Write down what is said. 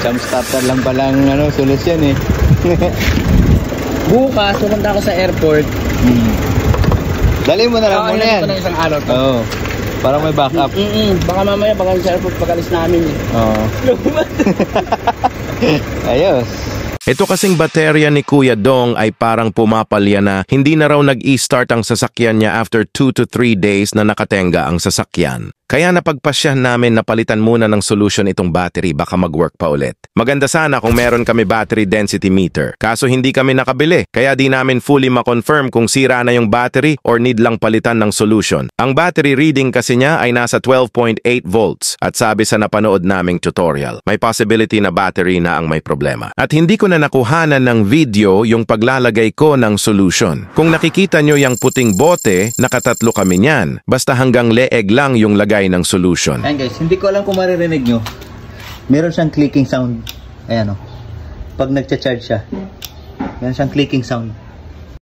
Jump starter lang palang solusyon eh. Bukas, pupunta ako sa airport. Dali mo na lang muna yan. Ko na isang araw to. Oo. Parang may backup. Baka mamaya, baka sa airport pag-alis namin eh. Oo. Ayos. Ito kasing baterya ni Kuya Dong ay parang pumapalya na hindi na raw nag-i-start ang sasakyan niya after 2 to 3 days na nakatenga ang sasakyan. Kaya napagpasyahan namin na palitan muna ng solution itong battery, baka mag-work pa ulit. Maganda sana kung meron kami battery density meter. Kaso hindi kami nakabili, kaya di namin fully ma-confirm kung sira na yung battery or need lang palitan ng solution. Ang battery reading kasi niya ay nasa 12.8 volts at sabi sa napanood naming tutorial, may possibility na battery na ang may problema. At hindi ko na nakuhanan ng video yung paglalagay ko ng solution. Kung nakikita nyo yung puting bote, nakatatlo kami niyan. Basta hanggang leeg lang yung lagay ng solution. Ayan guys, hindi ko alam kung maririnig nyo. Meron siyang clicking sound. Ayan o. Pag nagcha-charge siya. Meron siyang clicking sound.